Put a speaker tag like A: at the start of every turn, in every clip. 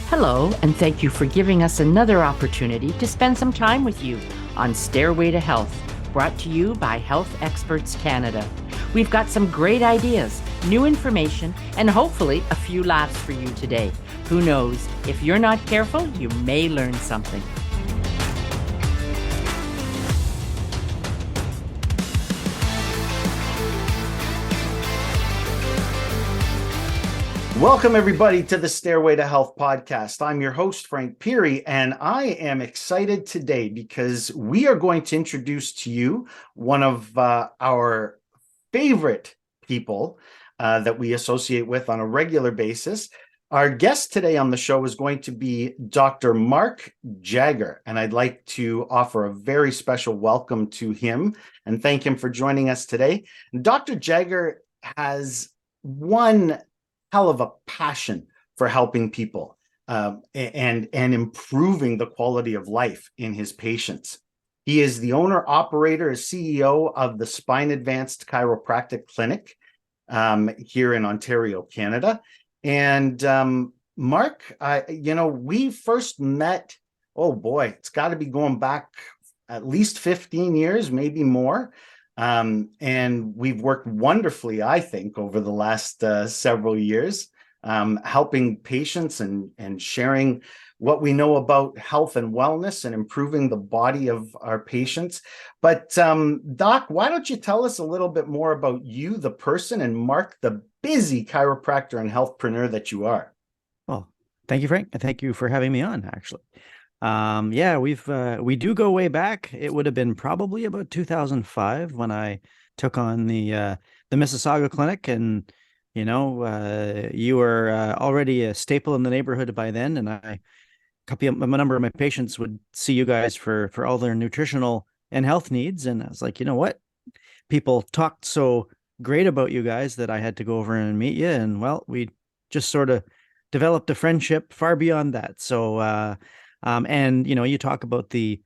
A: Hello, and thank you for giving us another opportunity to spend some time with you on Stairway to Health, brought to you by Health Experts Canada. We've got some great ideas, new information, and hopefully a few laughs for you today. Who knows, if you're not careful, you may learn something.
B: Welcome, everybody, to the Stairway to Health podcast. I'm your host, Frank Peary, and I am excited today because we are going to introduce to you one of our favorite people that we associate with on a regular basis. Our guest today on the show is going to be Dr. Mark Jagger, and I'd like to offer a very special welcome to him and thank him for joining us today. Dr. Jagger has one hell of a passion for helping people and improving the quality of life in his patients. He is the owner, operator, CEO of the Spine Advanced Chiropractic Clinic here in Ontario, Canada. And Mark, we first met, oh boy, it's got to be going back at least 15 years, maybe more. And we've worked wonderfully, I think, over the last several years, helping patients and sharing what we know about health and wellness and improving the body of our patients. But Doc, why don't you tell us a little bit more about you, the person, and Mark, the busy chiropractor and healthpreneur that you are?
C: Well, thank you, Frank. And thank you for having me on, actually. We do go way back. It would have been probably about 2005 when I took on the Mississauga clinic, and you were already a staple in the neighborhood by then, and a number of my patients would see you guys for all their nutritional and health needs, and I was like, you know what? People talked so great about you guys that I had to go over and meet you, and well, we just sort of developed a friendship far beyond that. So and you talk about the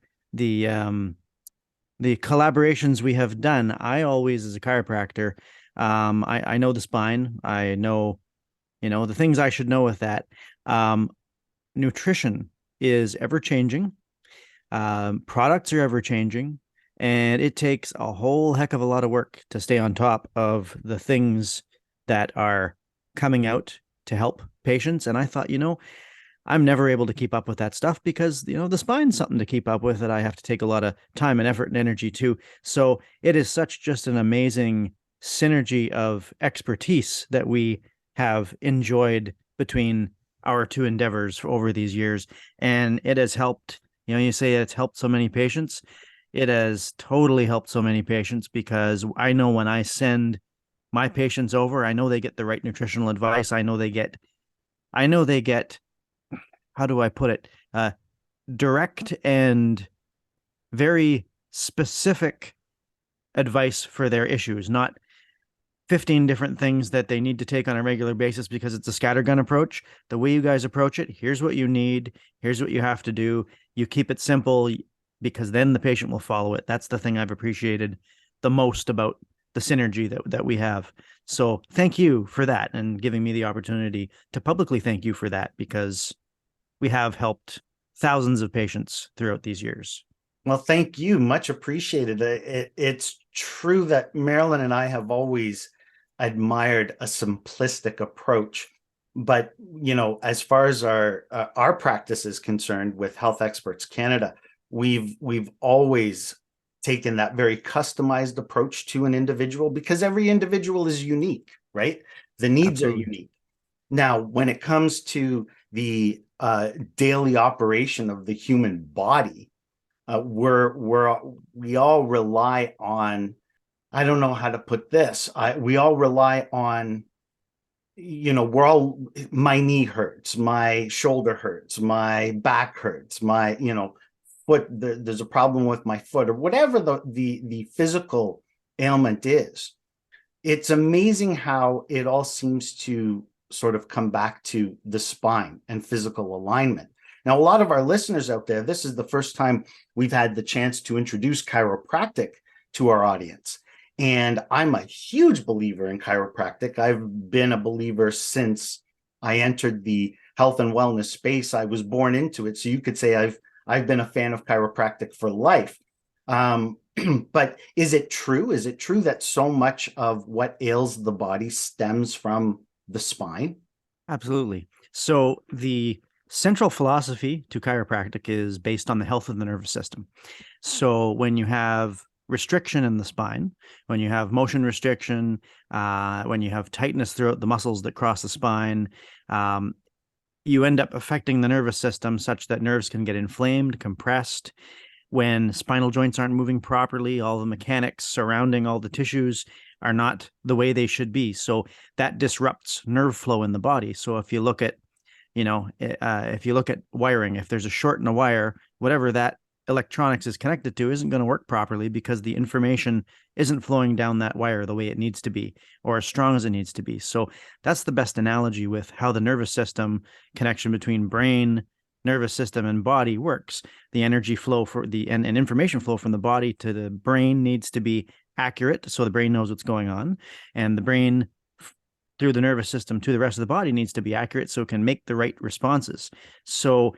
C: collaborations we have done. I always, as a chiropractor, I know the spine. I know, the things I should know with that. Nutrition is ever changing. Products are ever changing, and it takes a whole heck of a lot of work to stay on top of the things that are coming out to help patients. And I thought, I'm never able to keep up with that stuff because, the spine's something to keep up with that I have to take a lot of time and effort and energy to. So it is such just an amazing synergy of expertise that we have enjoyed between our two endeavors over these years. And it has helped, you say it's helped so many patients. It has totally helped so many patients because I know when I send my patients over, I know they get the right nutritional advice. I know they get, how do I put it? Direct and very specific advice for their issues, not 15 different things that they need to take on a regular basis because it's a scattergun approach. The way you guys approach it, here's what you need, here's what you have to do. You keep it simple because then the patient will follow it. That's the thing I've appreciated the most about the synergy that we have. So thank you for that and giving me the opportunity to publicly thank you for that, because we have helped thousands of patients throughout these years.
B: Well, thank you. Much appreciated. It's true that Marilyn and I have always admired a simplistic approach. But, as far as our practice is concerned with Health Experts Canada, we've always taken that very customized approach to an individual because every individual is unique, right? The needs Absolutely. Are unique. Now, when it comes to the daily operation of the human body, we all rely on, I don't know how to put this. We all rely on, my knee hurts, my shoulder hurts, my back hurts, my, foot, there's a problem with my foot, or whatever the physical ailment is. It's amazing how it all seems to sort of come back to the spine and physical alignment. Now, a lot of our listeners out there, this is the first time we've had the chance to introduce chiropractic to our audience. And I'm a huge believer in chiropractic. I've been a believer since I entered the health and wellness space. I was born into it. So you could say I've been a fan of chiropractic for life. But is it true? Is it true that so much of what ails the body stems from the spine?
C: Absolutely. So the central philosophy to chiropractic is based on the health of the nervous system. So when you have restriction in the spine, when you have motion restriction, when you have tightness throughout the muscles that cross the spine, you end up affecting the nervous system such that nerves can get inflamed, compressed. When spinal joints aren't moving properly, all the mechanics surrounding all the tissues are not the way they should be. So that disrupts nerve flow in the body. So if you look at, if you look at wiring, if there's a short in a wire, whatever that electronics is connected to isn't going to work properly because the information isn't flowing down that wire the way it needs to be or as strong as it needs to be. So that's the best analogy with how the nervous system connection between brain, nervous system, and body works. The energy flow and information flow from the body to the brain needs to be accurate so the brain knows what's going on, and the brain through the nervous system to the rest of the body needs to be accurate so it can make the right responses. So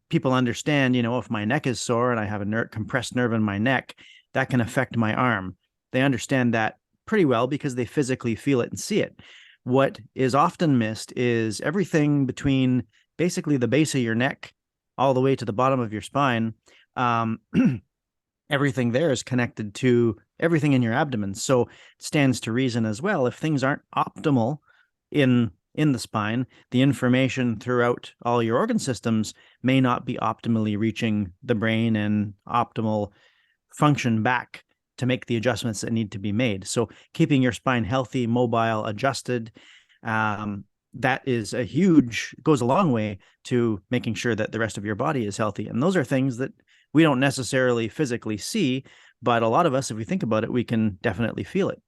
C: people understand, if my neck is sore and I have a compressed nerve in my neck, that can affect my arm. They understand that pretty well because they physically feel it and see it. What is often missed is everything between basically the base of your neck all the way to the bottom of your spine. Everything there is connected to everything in your abdomen. So it stands to reason as well, if things aren't optimal in the spine, the information throughout all your organ systems may not be optimally reaching the brain and optimal function back to make the adjustments that need to be made. So keeping your spine healthy, mobile, adjusted, that goes a long way to making sure that the rest of your body is healthy. And those are things that we don't necessarily physically see, but a lot of us, if we think about it, we can definitely feel it.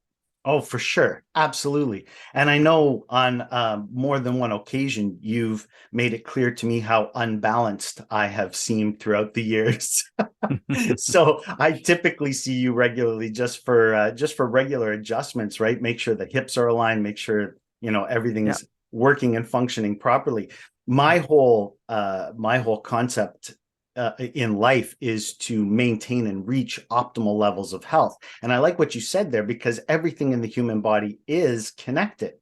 B: Oh, for sure. Absolutely. And I know on more than one occasion, you've made it clear to me how unbalanced I have seemed throughout the years. So I typically see you regularly just for regular adjustments, right? Make sure the hips are aligned, make sure, everything is working and functioning properly. My whole concept in life is to maintain and reach optimal levels of health. And I like what you said there, because everything in the human body is connected.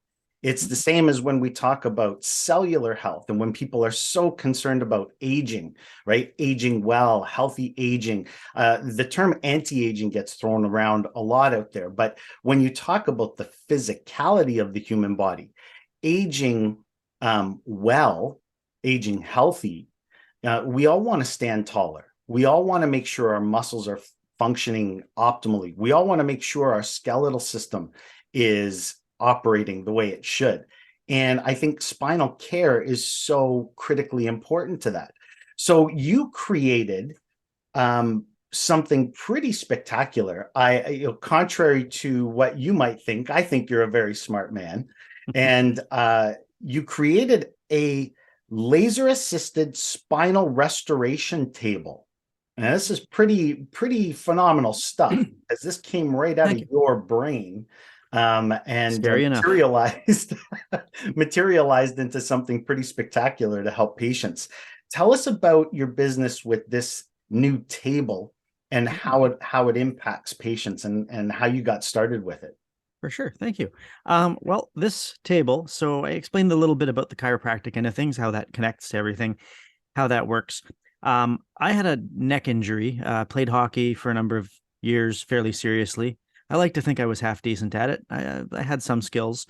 B: It's the same as when we talk about cellular health and when people are so concerned about aging, right? Aging well, healthy aging. The term anti-aging gets thrown around a lot out there. But when you talk about the physicality of the human body, aging well, aging healthy, we all want to stand taller. We all want to make sure our muscles are functioning optimally. We all want to make sure our skeletal system is operating the way it should. And I think spinal care is so critically important to that. So you created something pretty spectacular. Contrary to what you might think, I think you're a very smart man. And you created a laser-assisted spinal restoration table. And this is pretty phenomenal stuff, because this came right out of your brain and materialized into something pretty spectacular to help patients. Tell us about your business with this new table and how it impacts patients and how you got started with it.
C: For sure. Thank you. Well, this table, so I explained a little bit about the chiropractic end of things, how that connects to everything, how that works. I had a neck injury, played hockey for a number of years fairly seriously. I like to think I was half decent at it. I had some skills,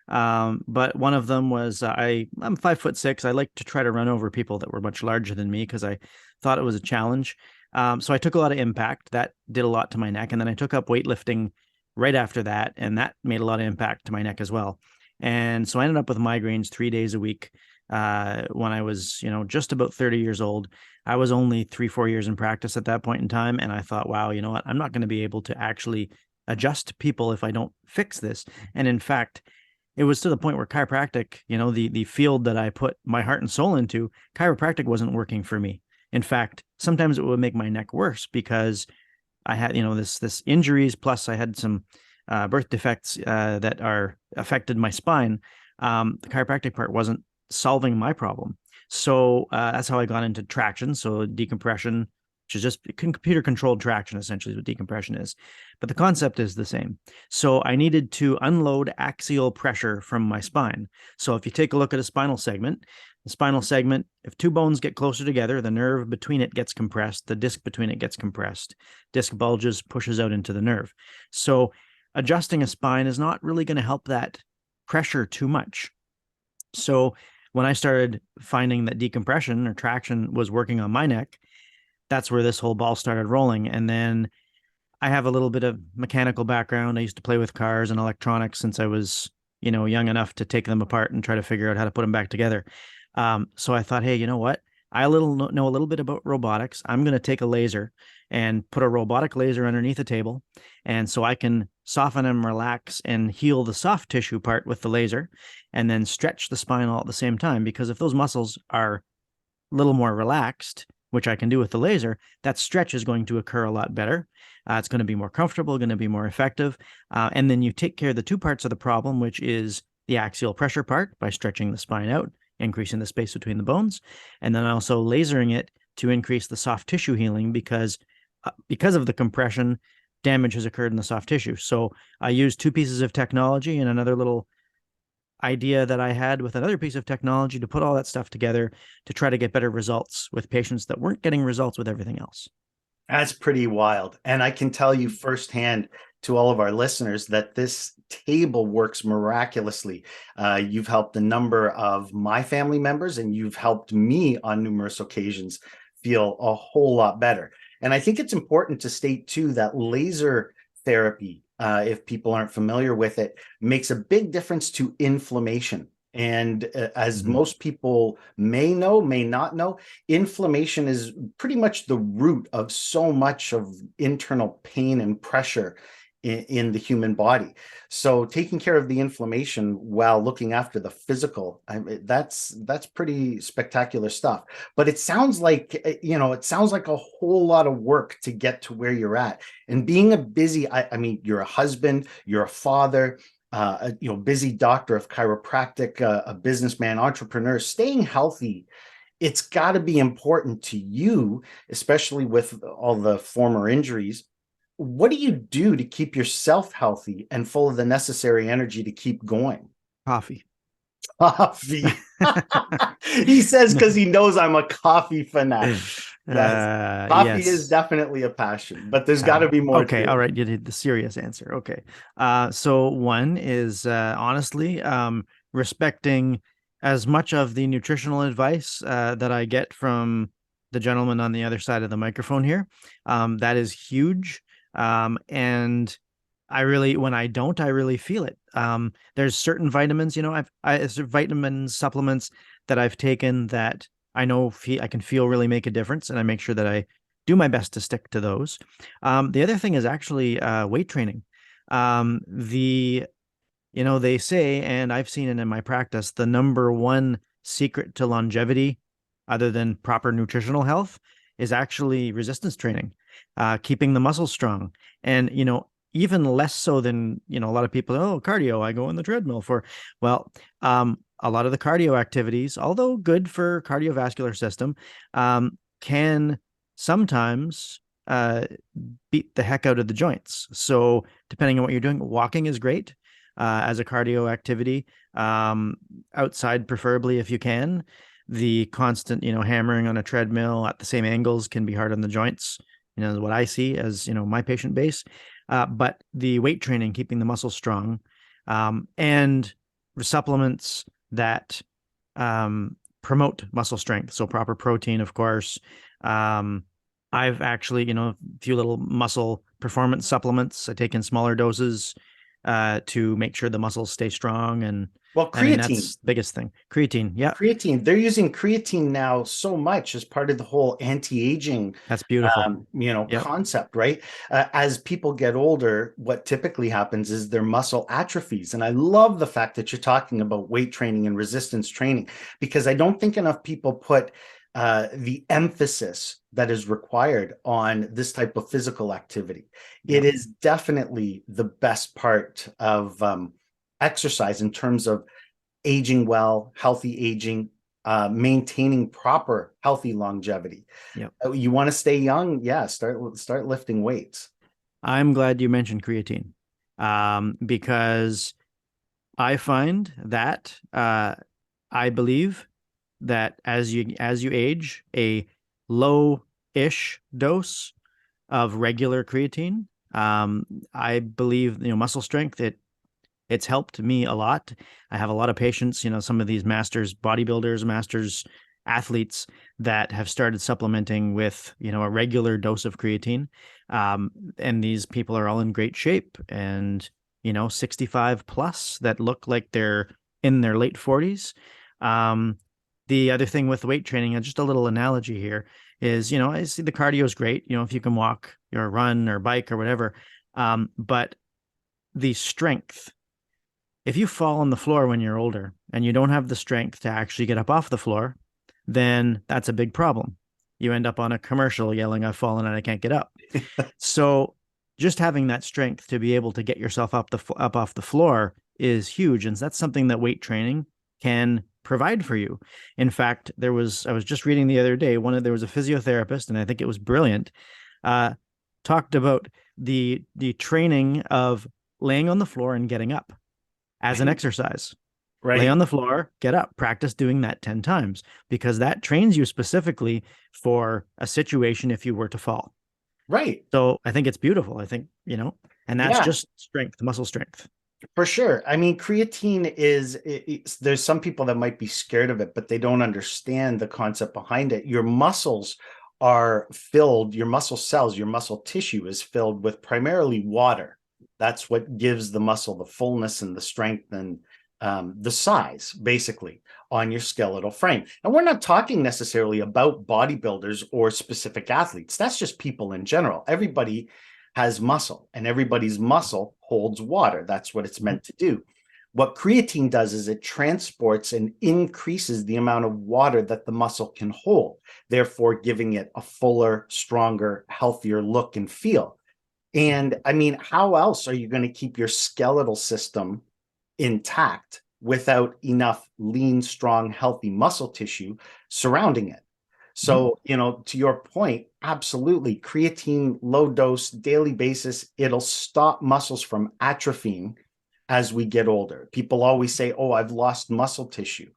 C: but one of them was I'm 5'6". I like to try to run over people that were much larger than me because I thought it was a challenge. So I took a lot of impact. That did a lot to my neck. And then I took up weightlifting right after that, and that made a lot of impact to my neck as well. And so I ended up with migraines 3 days a week when I was, just about 30 years old. I was only 3-4 years in practice at that point in time, and I thought, wow, you know what? I'm not going to be able to actually adjust people if I don't fix this. And in fact, it was to the point where chiropractic, the field that I put my heart and soul into, chiropractic wasn't working for me. In fact, sometimes it would make my neck worse because I had, this injuries, plus I had some birth defects that affected my spine. The chiropractic part wasn't solving my problem. So that's how I got into traction. So decompression, which is just computer controlled traction, essentially is what decompression is. But the concept is the same. So I needed to unload axial pressure from my spine. So if you take a look at a spinal segment, the spinal segment, if two bones get closer together, the nerve between it gets compressed, the disc between it gets compressed, disc bulges, pushes out into the nerve. So adjusting a spine is not really going to help that pressure too much. So when I started finding that decompression or traction was working on my neck, that's where this whole ball started rolling. And then I have a little bit of mechanical background. I used to play with cars and electronics since I was, young enough to take them apart and try to figure out how to put them back together. So I thought, hey, you know what? I know a little bit about robotics. I'm going to take a laser and put a robotic laser underneath a table. And so I can soften and relax and heal the soft tissue part with the laser and then stretch the spine all at the same time. Because if those muscles are a little more relaxed, which I can do with the laser, that stretch is going to occur a lot better. It's going to be more comfortable, going to be more effective. And then you take care of the two parts of the problem, which is the axial pressure part by stretching the spine out, increasing the space between the bones, and then also lasering it to increase the soft tissue healing because of the compression, damage has occurred in the soft tissue. So I used two pieces of technology and another little idea that I had with another piece of technology to put all that stuff together to try to get better results with patients that weren't getting results with everything else.
B: That's pretty wild. And I can tell you firsthand to all of our listeners that this table works miraculously. You've helped a number of my family members, and you've helped me on numerous occasions feel a whole lot better. And I think it's important to state too that laser therapy, if people aren't familiar with it, makes a big difference to inflammation. And as most people may know, may not know, inflammation is pretty much the root of so much of internal pain and pressure in the human body. So taking care of the inflammation while looking after the physical, that's pretty spectacular stuff. But it sounds like, it sounds like a whole lot of work to get to where you're at. And being a busy, I mean, you're a husband, you're a father, busy doctor of chiropractic, a businessman, entrepreneur, staying healthy. It's got to be important to you, especially with all the former injuries. What do you do to keep yourself healthy and full of the necessary energy to keep going?
C: Coffee.
B: He says because he knows I'm a coffee fanatic. Yes. Coffee
C: yes.
B: is definitely a passion, but there's got to be more.
C: Okay, all right. You did the serious answer. Okay. So one is honestly respecting as much of the nutritional advice that I get from the gentleman on the other side of the microphone here. That is huge. And I really, when I don't, I really feel it. There's certain vitamins, there's vitamin supplements that I've taken that I know I can feel really make a difference, and I make sure that I do my best to stick to those. The other thing is actually weight training. They say, and I've seen it in my practice, the number one secret to longevity, other than proper nutritional health, is actually resistance training, keeping the muscles strong. And, even less so than, a lot of people, cardio, I go on the treadmill for. Well, a lot of the cardio activities, although good for cardiovascular system, can sometimes beat the heck out of the joints. So depending on what you're doing, walking is great as a cardio activity, outside preferably if you can. The constant, hammering on a treadmill at the same angles can be hard on the joints, what I see as, my patient base. But the weight training, keeping the muscles strong, and supplements that promote muscle strength. So proper protein, of course. I've actually, a few little muscle performance supplements I take in smaller doses to make sure the muscles stay strong. And
B: creatine,
C: that's the biggest thing. Creatine. Yeah.
B: Creatine. They're using creatine now so much as part of the whole anti-aging,
C: that's beautiful.
B: Concept, right? As people get older, what typically happens is their muscle atrophies. And I love the fact that you're talking about weight training and resistance training, because I don't think enough people put the emphasis that is required on this type of physical activity. It is definitely the best part of exercise in terms of aging well, healthy aging, maintaining proper healthy longevity.
C: Yep.
B: You want to stay young? Yeah, start lifting weights.
C: I'm glad you mentioned creatine, because I find that I believe that as you age, a low-ish dose of regular creatine, I believe, muscle strength, it's helped me a lot. I have a lot of patients, some of these masters bodybuilders, masters athletes that have started supplementing with, a regular dose of creatine. And these people are all in great shape and, 65 plus that look like they're in their late 40s. The other thing with weight training, and just a little analogy here, is, I see the cardio is great, if you can walk or run or bike or whatever. But the strength, if you fall on the floor when you're older and you don't have the strength to actually get up off the floor, then that's a big problem. You end up on a commercial yelling, "I've fallen and I can't get up." So just having that strength to be able to get yourself up off the floor is huge. And that's something that weight training can provide for you. In fact, I was just reading the other day, there was a physiotherapist, and I think it was brilliant, talked about the training of laying on the floor and getting up as an exercise.
B: Right.
C: Lay on the floor, get up, practice doing that 10 times, because that trains you specifically for a situation if you were to fall.
B: Right.
C: So I think it's beautiful. I think, and that's just strength, muscle strength.
B: For sure. I mean, creatine there's some people that might be scared of it, but they don't understand the concept behind it. Your muscles are filled, your muscle cells, your muscle tissue is filled with primarily water. That's what gives the muscle the fullness and the strength and the size, basically, on your skeletal frame. And we're not talking necessarily about bodybuilders or specific athletes. That's just people in general. Everybody has muscle, and everybody's muscle holds water. That's what it's meant to do. What creatine does is it transports and increases the amount of water that the muscle can hold, therefore giving it a fuller, stronger, healthier look and feel. And I mean, how else are you going to keep your skeletal system intact without enough lean, strong, healthy muscle tissue surrounding it? So, to your point, absolutely, creatine, low dose, daily basis, it'll stop muscles from atrophying as we get older. People always say, "Oh, I've lost muscle tissue."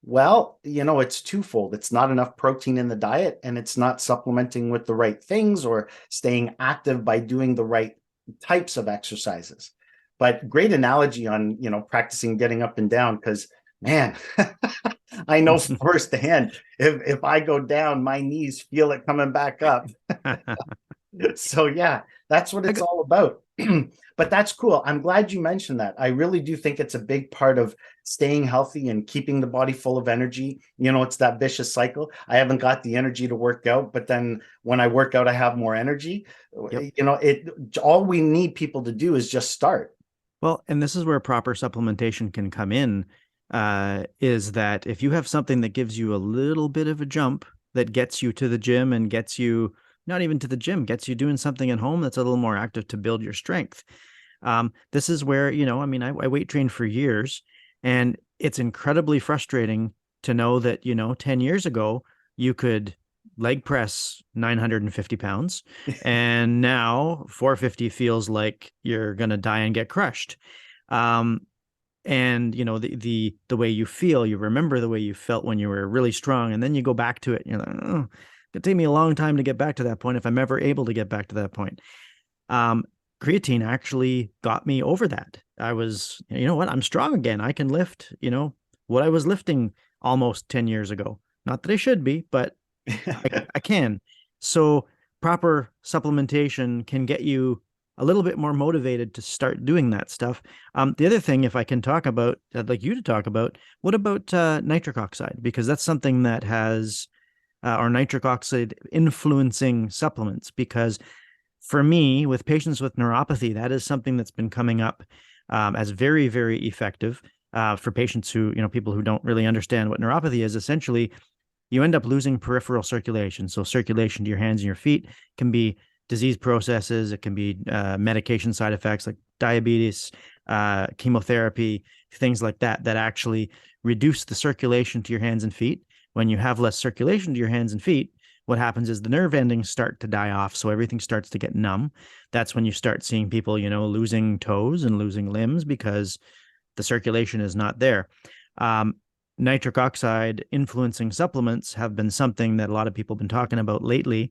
B: Well, it's twofold. It's not enough protein in the diet, and it's not supplementing with the right things or staying active by doing the right types of exercises. But great analogy on, practicing getting up and down, because, man, I know firsthand, if I go down, my knees feel it coming back up. So yeah, that's what it's all about. But that's cool. I'm glad you mentioned that. I really do think it's a big part of staying healthy and keeping the body full of energy. It's that vicious cycle. I haven't got the energy to work out, but then when I work out, I have more energy. Yep. All we need people to do is just start.
C: Well, and this is where proper supplementation can come in, is that if you have something that gives you a little bit of a jump that gets you to the gym and gets you not even to the gym, gets you doing something at home that's a little more active to build your strength. This is where, I weight trained for years, and it's incredibly frustrating to know that, 10 years ago, you could leg press 950 pounds, and now 450 feels like you're going to die and get crushed. And, the way you feel, you remember the way you felt when you were really strong, and then you go back to it, and you're like, oh, it'd take me a long time to get back to that point if I'm ever able to get back to that point. Creatine actually got me over that. I was, I'm strong again. I can lift, what I was lifting almost 10 years ago. Not that I should be, but I can. So proper supplementation can get you a little bit more motivated to start doing that stuff. The other thing, if I can talk about, I'd like you to talk about, what about nitric oxide? Because that's something that has or nitric oxide influencing supplements, because for me, with patients with neuropathy, that is something that's been coming up as very, very effective for patients who, people who don't really understand what neuropathy is. Essentially, you end up losing peripheral circulation. So circulation to your hands and your feet can be disease processes. It can be medication side effects like diabetes, chemotherapy, things like that, that actually reduce the circulation to your hands and feet. When you have less circulation to your hands and feet, what happens is the nerve endings start to die off. So everything starts to get numb. That's when you start seeing people, losing toes and losing limbs because the circulation is not there. Nitric oxide influencing supplements have been something that a lot of people have been talking about lately.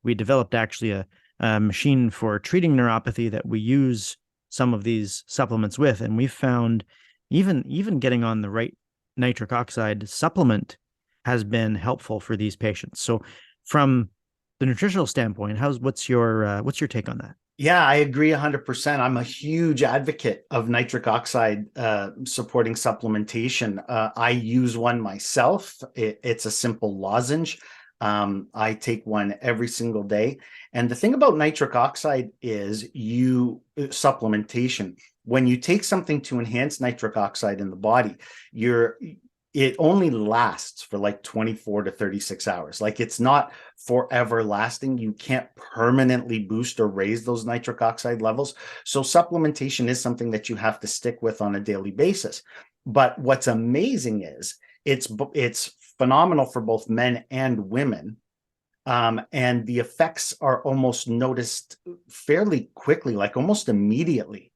C: We developed actually a machine for treating neuropathy that we use some of these supplements with, and we've found even getting on the right nitric oxide supplement has been helpful for these patients. So from the nutritional standpoint, what's your take on that?
B: Yeah, I agree 100%. I'm a huge advocate of nitric oxide supporting supplementation. I use one myself. It's a simple lozenge. I take one every single day. And the thing about nitric oxide is supplementation. When you take something to enhance nitric oxide in the body, it only lasts for like 24 to 36 hours. Like, it's not forever lasting. You can't permanently boost or raise those nitric oxide levels. So supplementation is something that you have to stick with on a daily basis. But what's amazing is it's phenomenal for both men and women. And the effects are almost noticed fairly quickly, like almost immediately.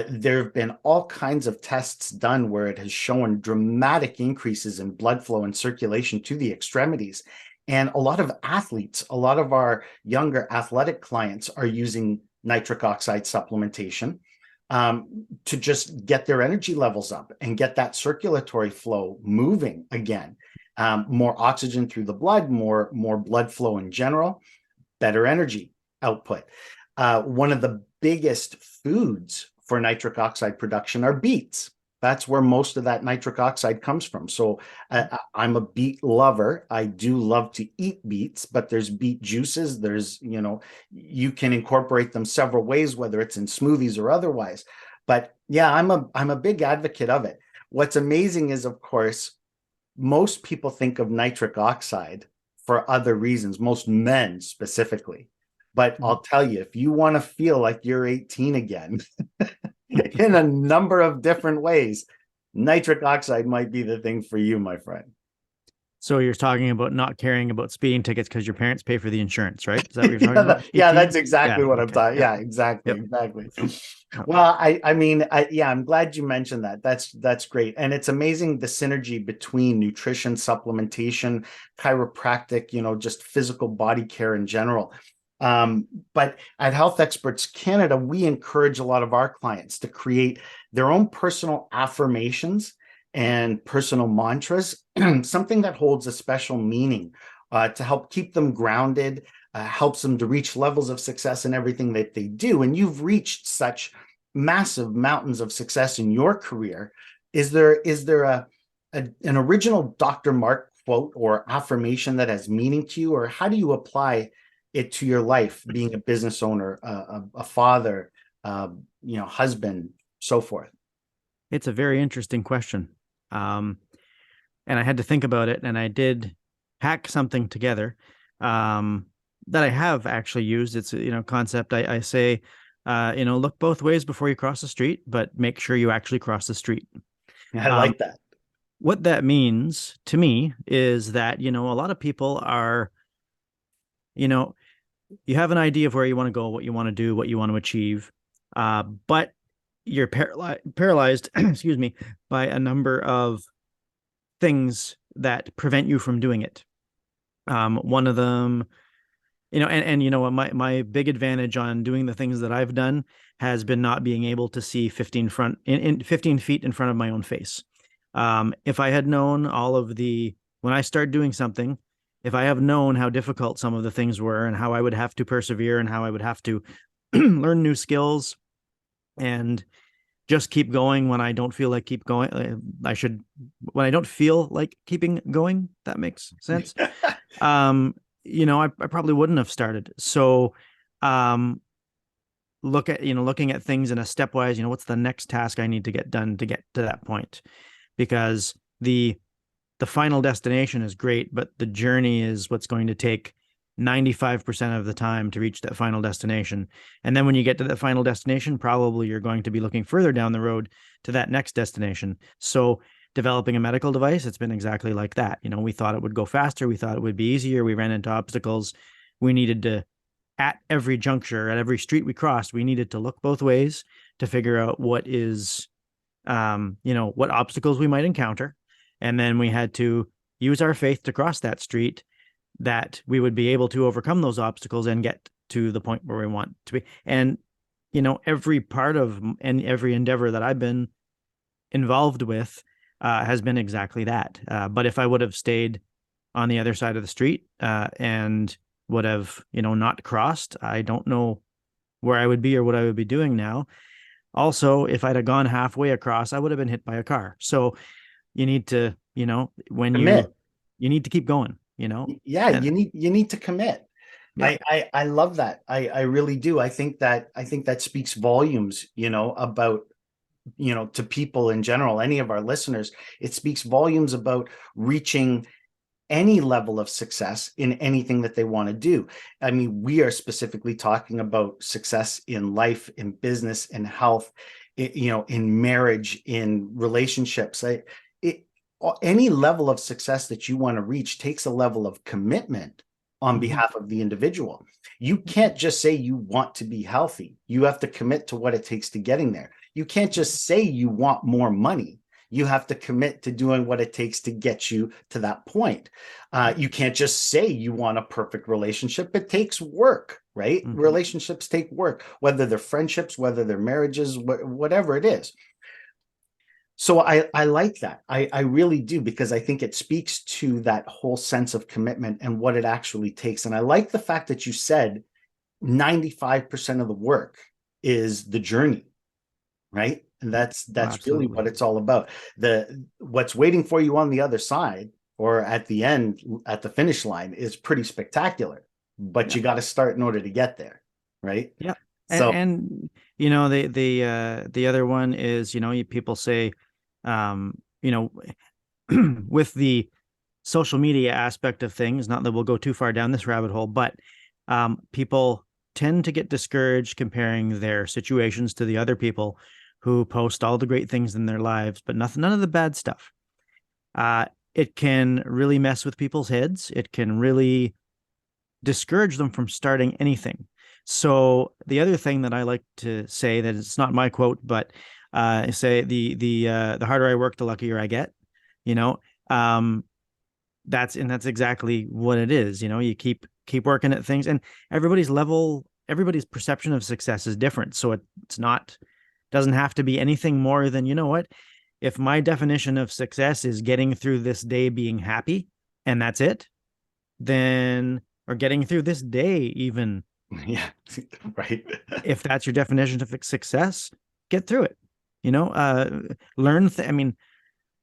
B: There have been all kinds of tests done where it has shown dramatic increases in blood flow and circulation to the extremities. And a lot of athletes, a lot of our younger athletic clients are using nitric oxide supplementation to just get their energy levels up and get that circulatory flow moving again. More oxygen through the blood, more blood flow in general, better energy output. One of the biggest foods for nitric oxide production are beets. That's where most of that nitric oxide comes from. So I'm a beet lover. I do love to eat beets, but there's beet juices. There's, you can incorporate them several ways, whether it's in smoothies or otherwise. But yeah, I'm a big advocate of it. What's amazing is, of course, most people think of nitric oxide for other reasons, most men specifically. But I'll tell you, if you want to feel like you're 18 again in a number of different ways, nitric oxide might be the thing for you, my friend.
C: So you're talking about not caring about speeding tickets because your parents pay for the insurance, right? Is that what you're talking about?
B: Yeah, that's exactly what I'm talking. Yeah, exactly. Well, I'm glad you mentioned that. That's great. And it's amazing the synergy between nutrition, supplementation, chiropractic, just physical body care in general. But at Health Experts Canada, we encourage a lot of our clients to create their own personal affirmations and personal mantras, something that holds a special meaning to help keep them grounded, helps them to reach levels of success in everything that they do. And you've reached such massive mountains of success in your career. Is there an original Dr. Mark quote or affirmation that has meaning to you, or how do you apply it to your life, being a business owner, a father, husband, so forth?
C: It's a very interesting question. And I had to think about it, and I did hack something together that I have actually used. It's a concept. I say, look both ways before you cross the street, but make sure you actually cross the street.
B: I like that.
C: What that means to me is that, a lot of people are, you have an idea of where you want to go, what you want to do, what you want to achieve, but you're paralyzed, excuse me, by a number of things that prevent you from doing it. One of them, my big advantage on doing the things that I've done has been not being able to see 15 feet in front of my own face. If I had known when I started doing something, if I have known how difficult some of the things were and how I would have to persevere and how I would have to learn new skills and just keep going when I don't feel like keep going, when I don't feel like keeping going, that makes sense. I probably wouldn't have started. So, looking at things in a stepwise, what's the next task I need to get done to get to that point? Because the final destination is great, but the journey is what's going to take 95% of the time to reach that final destination. And then when you get to that final destination, probably you're going to be looking further down the road to that next destination. So developing a medical device, it's been exactly like that. We thought it would go faster. We thought it would be easier. We ran into obstacles. We needed to, at every juncture, at every street we crossed, we needed to look both ways to figure out what is, what obstacles we might encounter. And then we had to use our faith to cross that street, that we would be able to overcome those obstacles and get to the point where we want to be. And, every part of and every endeavor that I've been involved with has been exactly that. But if I would have stayed on the other side of the street and would have, not crossed, I don't know where I would be or what I would be doing now. Also, if I'd have gone halfway across, I would have been hit by a car. So you need to, when
B: Commit.
C: you need to keep going.
B: Yeah,
C: And,
B: you need to commit.
C: Yeah.
B: I love that. I really do. I think that speaks volumes, about, to people in general, any of our listeners. It speaks volumes about reaching any level of success in anything that they want to do. I mean, we are specifically talking about success in life, in business, in health, in marriage, in relationships. Any level of success that you want to reach takes a level of commitment on behalf of the individual. You can't just say you want to be healthy. You have to commit to what it takes to getting there. You can't just say you want more money. You have to commit to doing what it takes to get you to that point. You can't just say you want a perfect relationship. It takes work, right? Relationships take work, whether they're friendships, whether they're marriages, whatever it is. So I like that. I really do, because I think it speaks to that whole sense of commitment and what it actually takes. And I like the fact that you said 95% of the work is the journey, right? And that's really what it's all about. What's waiting for you on the other side, or at the end, at the finish line, is pretty spectacular, but you got to start in order to get there, right?
C: Yeah.
B: So,
C: and the other one is, people say, with the social media aspect of things, not that we'll go too far down this rabbit hole, but people tend to get discouraged comparing their situations to the other people who post all the great things in their lives, but none of the bad stuff. It can really mess with people's heads. It can really discourage them from starting anything. So the other thing that I like to say, that it's not my quote, but say the harder I work, the luckier I get. That's exactly what it is. You keep working at things, and everybody's perception of success is different. So doesn't have to be anything more than, what, if my definition of success is getting through this day being happy, and that's it, then, or getting through this day even.
B: Yeah, right.
C: If that's your definition of success, get through it. Learn.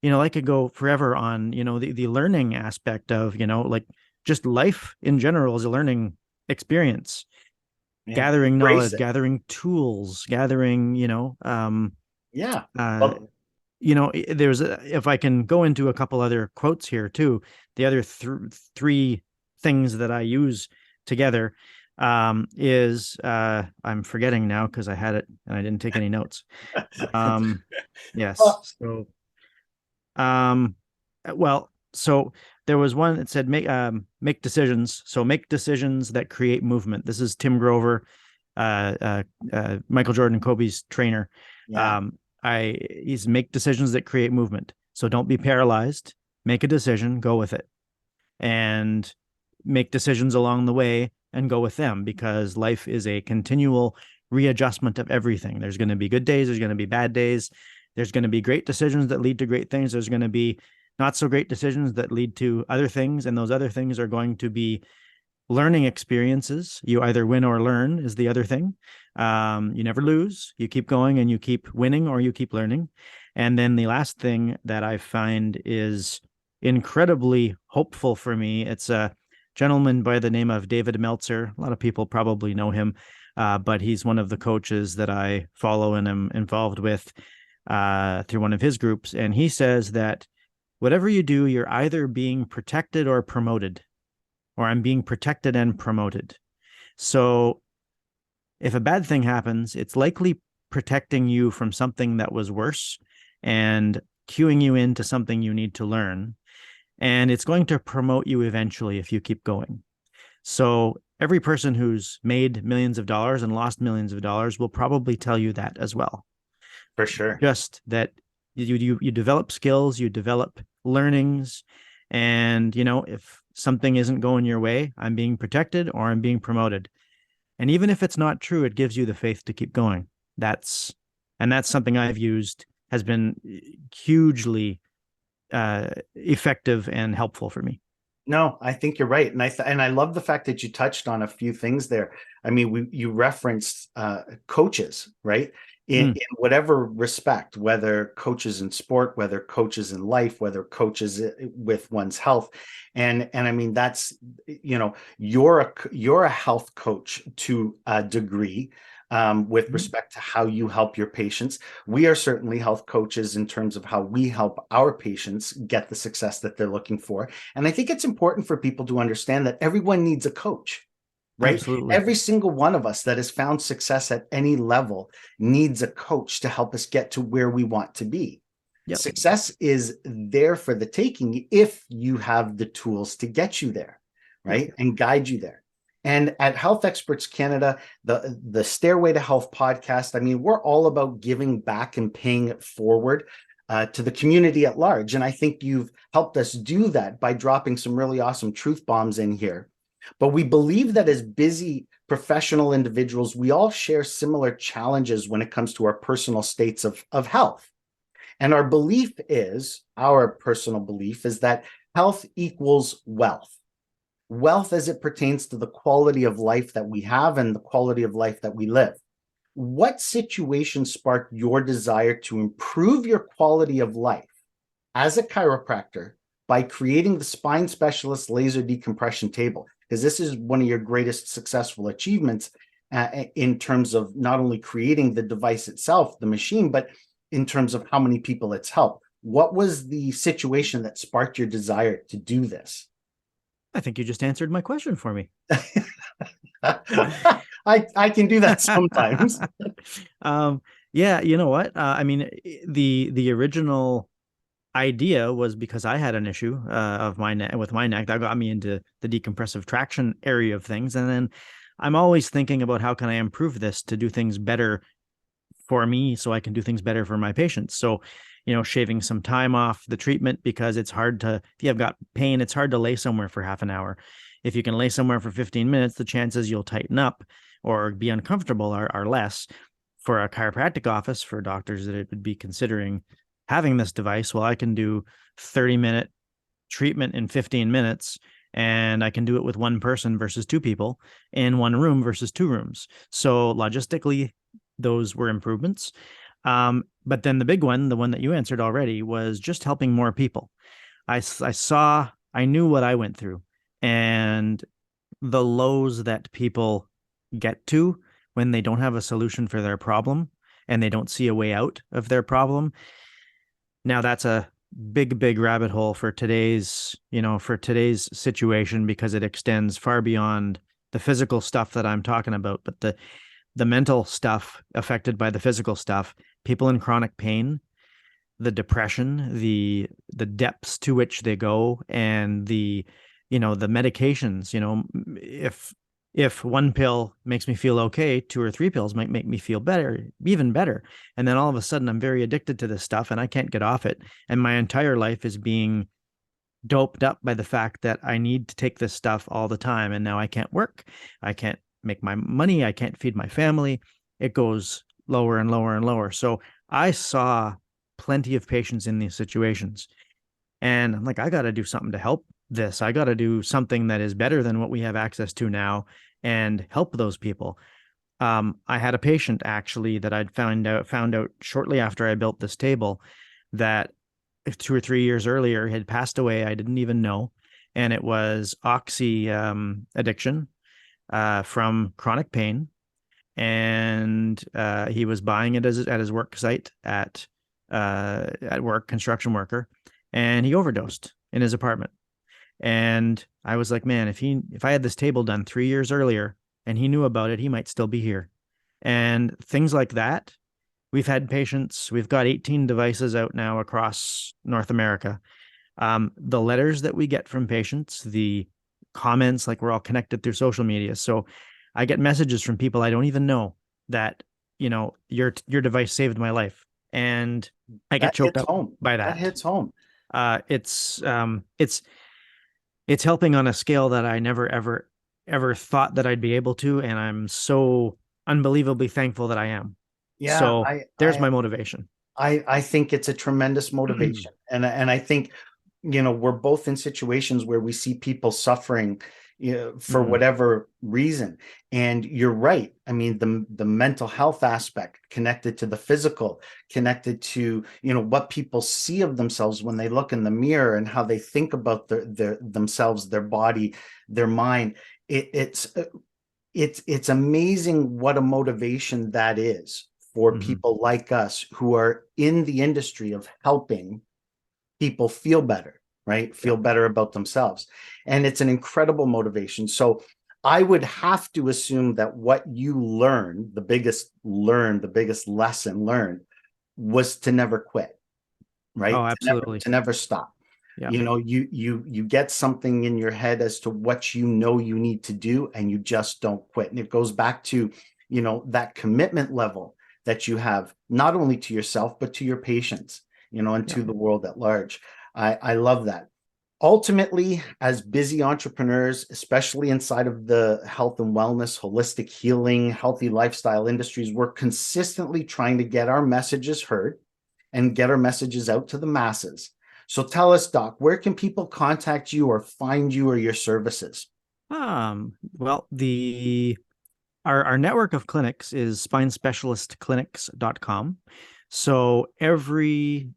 C: I could go forever on, the learning aspect of, like just life in general is a learning experience. Yeah. Gathering knowledge, gathering tools, gathering, if I can go into a couple other quotes here too, the other three things that I use together is I'm forgetting now because I had it and I didn't take any notes. Yes. So there was one that said make decisions. So make decisions that create movement. This is Tim Grover, Michael Jordan, Kobe's trainer. Yeah. He's make decisions that create movement. So don't be paralyzed. Make a decision, go with it, and make decisions along the way and go with them, because life is a continual readjustment of everything. There's going to be good days. There's going to be bad days. There's going to be great decisions that lead to great things. There's going to be not so great decisions that lead to other things. And those other things are going to be learning experiences. You either win or learn is the other thing. You never lose. You keep going and you keep winning, or you keep learning. And then the last thing that I find is incredibly hopeful for me. It's a gentleman by the name of David Meltzer. A lot of people probably know him, but he's one of the coaches that I follow and am involved with through one of his groups. And he says that whatever you do, you're either being protected or promoted. or I'm being protected and promoted. So if a bad thing happens, it's likely protecting you from something that was worse and cueing you into something you need to learn. And it's going to promote you eventually if you keep going. So every person who's made millions of dollars and lost millions of dollars will probably tell you that as well.
B: For sure.
C: Just that you develop skills, you develop learnings, and if something isn't going your way, I'm being protected or I'm being promoted. And even if it's not true, it gives you the faith to keep going. That's something I've used, has been hugely effective and helpful for me.
B: No, I think you're right, and I love the fact that you touched on a few things there. I mean, you referenced coaches, right? In whatever respect, whether coaches in sport, whether coaches in life, whether coaches with one's health, and I mean that's you're a health coach to a degree. With respect to how you help your patients. We are certainly health coaches in terms of how we help our patients get the success that they're looking for. And I think it's important for people to understand that everyone needs a coach, right?
C: Absolutely.
B: Every single one of us that has found success at any level needs a coach to help us get to where we want to be. Yep. Success is there for the taking if you have the tools to get you there, right? Yep. And guide you there. And at Health Experts Canada, the Stairway to Health podcast, I mean, we're all about giving back and paying it forward to the community at large. And I think you've helped us do that by dropping some really awesome truth bombs in here. But we believe that as busy professional individuals, we all share similar challenges when it comes to our personal states of health. And our personal belief is that health equals wealth. Wealth as it pertains to the quality of life that we have and the quality of life that we live. What situation sparked your desire to improve your quality of life as a chiropractor by creating the spine specialist laser decompression table? Because this is one of your greatest successful achievements in terms of not only creating the device itself, the machine, but in terms of how many people it's helped. What was the situation that sparked your desire to do this?
C: I think you just answered my question for me.
B: I can do that sometimes.
C: Yeah, you know what? I mean, the original idea was because I had an issue of my neck with my neck that got me into the decompressive traction area of things, and then I'm always thinking about how can I improve this to do things better for me, so I can do things better for my patients. So, shaving some time off the treatment, because it's hard to, if you have got pain, it's hard to lay somewhere for half an hour. If you can lay somewhere for 15 minutes, the chances you'll tighten up or be uncomfortable are less. For a chiropractic office, for doctors that would be considering having this device, well, I can do 30-minute treatment in 15 minutes, and I can do it with one person versus two people in one room versus two rooms. So logistically, those were improvements. But then the big one, the one that you answered already, was just helping more people. I knew what I went through and the lows that people get to when they don't have a solution for their problem and they don't see a way out of their problem. Now that's a big rabbit hole for today's situation, because it extends far beyond the physical stuff that I'm talking about, but the mental stuff affected by the physical stuff, people in chronic pain, the depression, the depths to which they go, and the medications. If one pill makes me feel okay, 2 or 3 pills might make me feel better, even better. And then all of a sudden I'm very addicted to this stuff and I can't get off it. And my entire life is being doped up by the fact that I need to take this stuff all the time. And now I can't work. I can't make my money. I can't feed my family. It goes lower and lower and lower. So I saw plenty of patients in these situations. And I'm like, I got to do something to help this. I got to do something that is better than what we have access to now and help those people. I had a patient actually that I'd found out shortly after I built this table that 2 or 3 years earlier had passed away. I didn't even know. And it was oxy addiction from chronic pain. And he was buying it at his work site at work, construction worker, and he overdosed in his apartment. And I was like, man, if I had this table done 3 years earlier and he knew about it, he might still be here. And things like that. We've got 18 devices out now across North America. The letters that we get from patients, the comments, like we're all connected through social media. So I get messages from people I don't even know that, your device saved my life. And I get
B: That
C: choked
B: hits
C: up
B: home.
C: by
B: That
C: that.
B: hits home.
C: It's helping on a scale that I never, ever thought that I'd be able to. And I'm so unbelievably thankful that I am.
B: Yeah,
C: So there's my motivation.
B: I think it's a tremendous motivation. And I think, we're both in situations where we see people suffering, for whatever reason. And you're right. I mean, the mental health aspect connected to the physical, connected to, what people see of themselves when they look in the mirror and how they think about their themselves, their body, their mind. It's amazing what a motivation that is for people like us who are in the industry of helping people feel better, right? Feel better about themselves. And it's an incredible motivation. So I would have to assume that what you learned, the biggest lesson learned was to never quit, right?
C: Oh, absolutely.
B: To never stop.
C: Yeah.
B: You get something in your head as to what you need to do, and you just don't quit. And it goes back to, that commitment level that you have, not only to yourself, but to your patients, and to the world at large. I love that. Ultimately, as busy entrepreneurs, especially inside of the health and wellness, holistic healing, healthy lifestyle industries, we're consistently trying to get our messages heard and get our messages out to the masses. So tell us, Doc, where can people contact you or find you or your services?
C: Well, our network of clinics is spinespecialistclinics.com. So every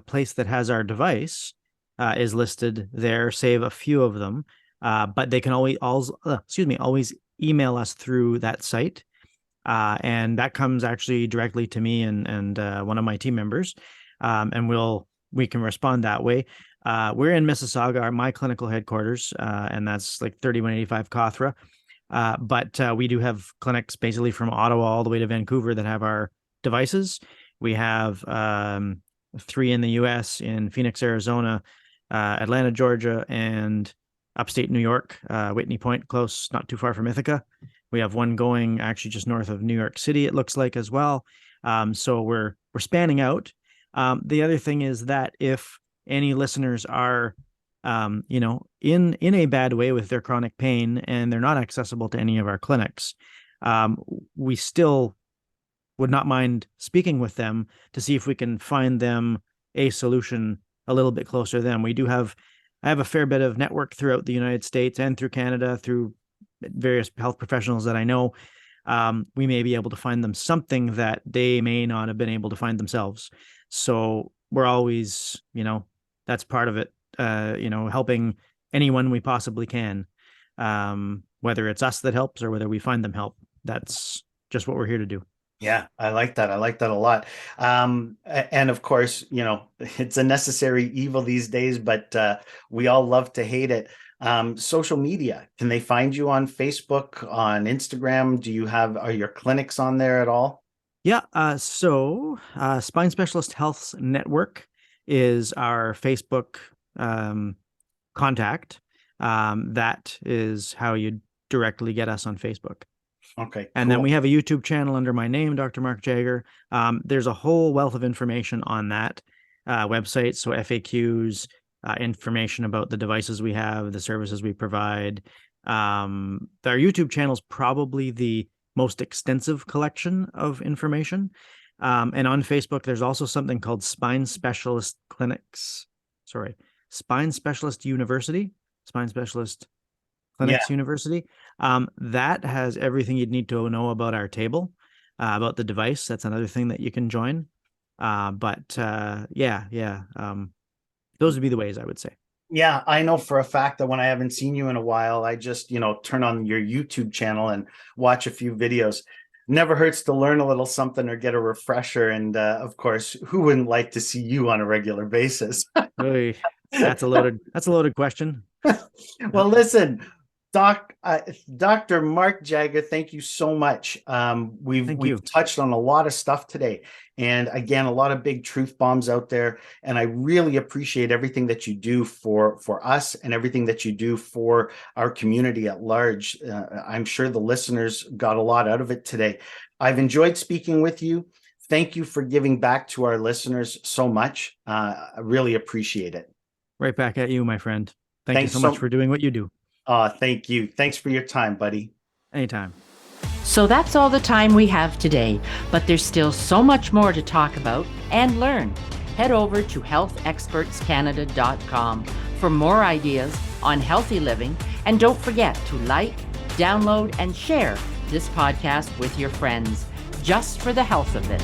C: place that has our device is listed there, save a few of them. But they can always email us through that site. And that comes actually directly to me and one of my team members. And we can respond that way. We're in Mississauga, my clinical headquarters, and that's like 3185 Cawthra. But we do have clinics basically from Ottawa all the way to Vancouver that have our devices. We have 3 in the US, in Phoenix, Arizona, Atlanta, Georgia, and upstate New York, Whitney Point, close, not too far from Ithaca. We have one going actually just north of New York City, it looks like, as well. So we're spanning out. The other thing is that if any listeners are, in a bad way with their chronic pain and they're not accessible to any of our clinics, we still would not mind speaking with them to see if we can find them a solution a little bit closer to them. I have a fair bit of network throughout the United States and through Canada, through various health professionals that I know. We may be able to find them something that they may not have been able to find themselves. So we're always, that's part of it, helping anyone we possibly can, whether it's us that helps or whether we find them help. That's just what we're here to do.
B: Yeah, I like that. I like that a lot. And of course, it's a necessary evil these days, but we all love to hate it. Social media, can they find you on Facebook, on Instagram? Are your clinics on there at all?
C: Yeah. So Spine Specialist Health Network is our Facebook contact. That is how you directly get us on Facebook.
B: Okay.
C: And then we have a YouTube channel under my name, Dr. Mark Jagger. There's a whole wealth of information on that website. So FAQs, information about the devices we have, the services we provide. Our YouTube channel is probably the most extensive collection of information. And on Facebook, there's also something called Spine Specialist University, Spine Specialist Clinics University. That has everything you'd need to know about our table, about the device. That's another thing that you can join. Those would be the ways I would say.
B: Yeah, I know for a fact that when I haven't seen you in a while, I just, turn on your YouTube channel and watch a few videos. Never hurts to learn a little something or get a refresher. And of course, who wouldn't like to see you on a regular basis?
C: That's a loaded question.
B: Well, listen, Dr. Mark Jagger, thank you so much. We've touched on a lot of stuff today, and again, a lot of big truth bombs out there. And I really appreciate everything that you do for us and everything that you do for our community at large. I'm sure the listeners got a lot out of it today. I've enjoyed speaking with you. Thank you for giving back to our listeners so much. I really appreciate it.
C: Right back at you, my friend. Thank you so much for doing what you do.
B: Thank you. Thanks for your time, buddy.
C: Anytime.
A: So that's all the time we have today, but there's still so much more to talk about and learn. Head over to healthexpertscanada.com for more ideas on healthy living, and don't forget to like, download, and share this podcast with your friends, just for the health of it.